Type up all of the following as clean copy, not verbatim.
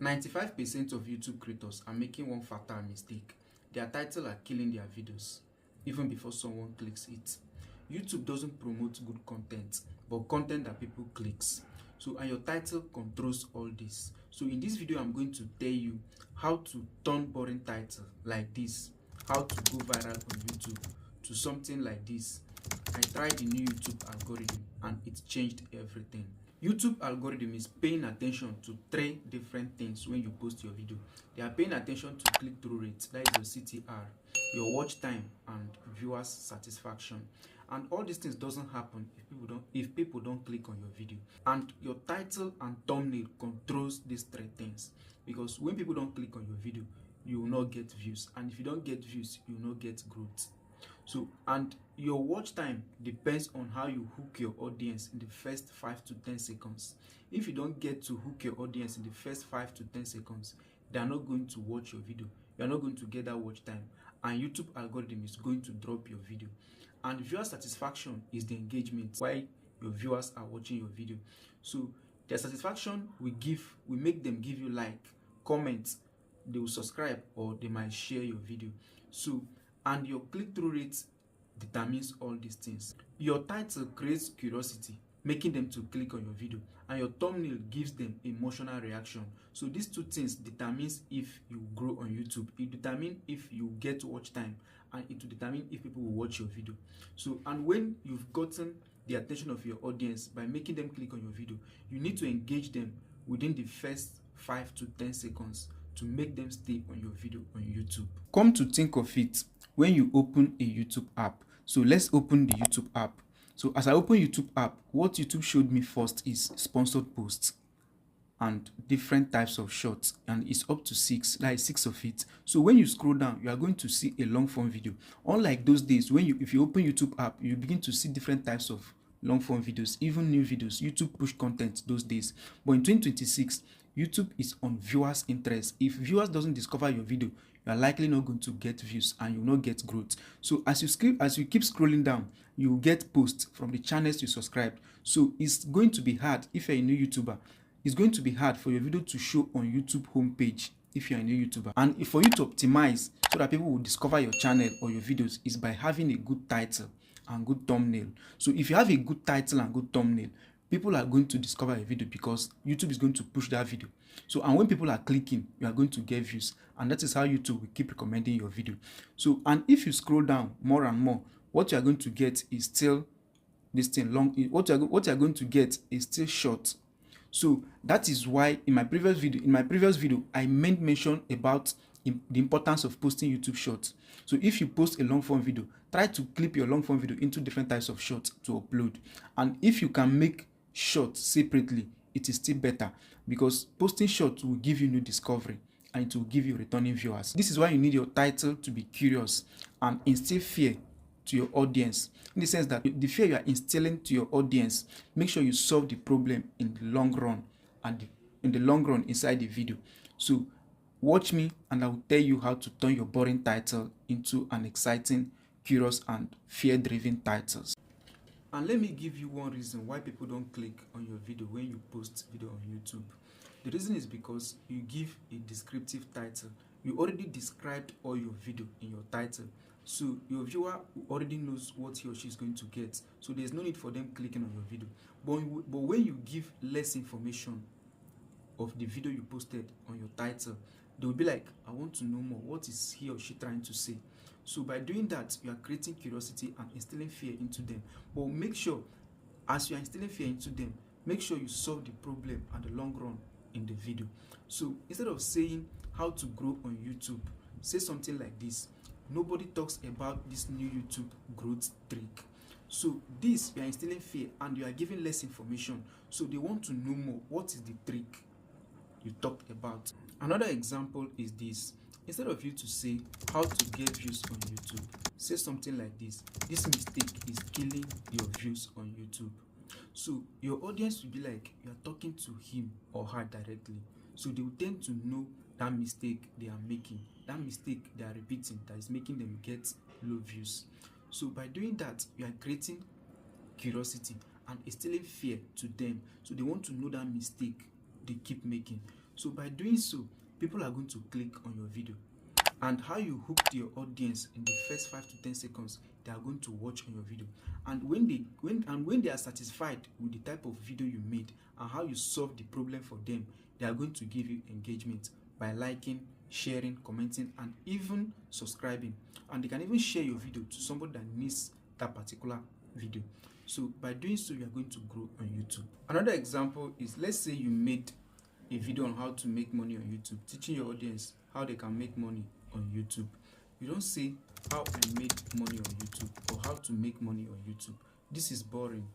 95% of YouTube creators are making one fatal mistake. Their title are killing their videos even before someone clicks it. YouTube doesn't promote good content, but content that people clicks. And your title controls all this. So in this video, I'm going to tell you how to turn boring title like this, how to go viral on YouTube to something like this. I tried the new YouTube algorithm and it changed everything. YouTube algorithm is paying attention to three different things when you post your video. They are paying attention to click-through rate, that is your CTR, your watch time, and viewers' satisfaction. And all these things doesn't happen if people don't click on your video. And your title and thumbnail controls these three things, because when people don't click on your video, you will not get views, and if you don't get views, you will not get growth. And your watch time depends on how you hook your audience in the first 5 to 10 seconds. If you don't get to hook your audience in the first 5 to 10 seconds, they are not going to watch your video. You are not going to get that watch time, and YouTube algorithm is going to drop your video. And viewer satisfaction is the engagement why your viewers are watching your video. So their satisfaction we make them give you like, comment, they will subscribe, or they might share your video. And your click-through rate determines all these things. Your title creates curiosity, making them to click on your video, and your thumbnail gives them emotional reaction. So these two things determines if you grow on YouTube. It determines if you get watch time, and it will determine if people will watch your video. And when you've gotten the attention of your audience by making them click on your video, you need to engage them within the first 5 to 10 seconds to make them stay on your video on YouTube. Come to think of it, when you open a YouTube app, so let's open the YouTube app. So as I open YouTube app, what YouTube showed me first is sponsored posts and different types of shorts, and it's up to 6, like 6 of it. So when you scroll down, you are going to see a long form video. Unlike those days when if you open YouTube app, you begin to see different types of long form videos, even new videos. YouTube push content those days, but in 2026 YouTube is on viewers' interest. If viewers doesn't discover your video, you are likely not going to get views and you will not get growth. So as you keep scrolling down, you will get posts from the channels you subscribed. So it's going to be hard if you're a new YouTuber. It's going to be hard for your video to show on YouTube homepage if you're a new YouTuber. And for you to optimize so that people will discover your channel or your videos is by having a good title and good thumbnail. So if you have a good title and good thumbnail, people are going to discover your video because YouTube is going to push that video. And when people are clicking, you are going to get views, and that is how YouTube will keep recommending your video. And if you scroll down more and more, what you are going to get is still this thing long. What you are going to get is still short. So that is why in my previous video I made mention about the importance of posting YouTube shorts. So if you post a long form video, try to clip your long form video into different types of shorts to upload. And if you can make shorts separately, it is still better, because posting shorts will give you new discovery and it will give you returning viewers. This is why you need your title to be curious and instill fear to your audience, in the sense that the fear you are instilling to your audience, make sure you solve the problem in the long run, and in the long run inside the video. So watch me and I will tell you how to turn your boring title into an exciting, curious, and fear-driven titles. And let me give you one reason why people don't click on your video when you post video on YouTube. The reason is because you give a descriptive title. You already described all your video in your title. So your viewer already knows what he or she is going to get. So there's no need for them clicking on your video. But when you give less information of the video you posted on your title, they will be like, I want to know more. What is he or she trying to say? So by doing that, you are creating curiosity and instilling fear into them. But make sure, as you are instilling fear into them, make sure you solve the problem at the long run in the video. So instead of saying how to grow on YouTube, say something like this: nobody talks about this new YouTube growth trick. So this, you are instilling fear and you are giving less information. So they want to know more. What is the trick you talked about? Another example is this: instead of you to say how to get views on YouTube, say something like this: this mistake is killing your views on YouTube. So your audience will be like, you are talking to him or her directly. So they will tend to know that mistake they are making, that mistake they are repeating, that is making them get low views. So by doing that, you are creating curiosity and instilling fear to them. So they want to know that mistake they keep making. So by doing so, people are going to click on your video. And how you hooked your audience in the first 5 to 10 seconds, they are going to watch on your video. And when they are satisfied with the type of video you made and how you solve the problem for them, they are going to give you engagement by liking, sharing, commenting, and even subscribing. And they can even share your video to somebody that needs that particular video. So by doing so, you are going to grow on YouTube. Another example is, let's say you made a video on how to make money on YouTube, teaching your audience how they can make money on YouTube. You don't say how I made money on YouTube or how to make money on YouTube. This is boring.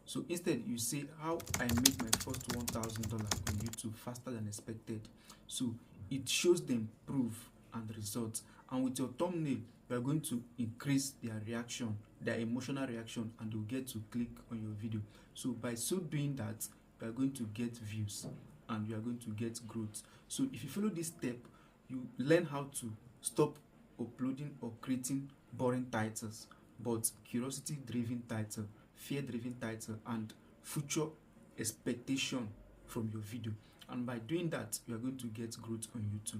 So instead, you say how I made my first $1,000 on YouTube faster than expected. So it shows them proof and results. And with your thumbnail, you are going to increase their reaction, their emotional reaction, and they'll get to click on your video. So by so doing that, you are going to get views and you are going to get growth. So if you follow this step, you learn how to stop uploading or creating boring titles, but curiosity-driven title, fear-driven title, and future expectation from your video. And by doing that, you are going to get growth on YouTube.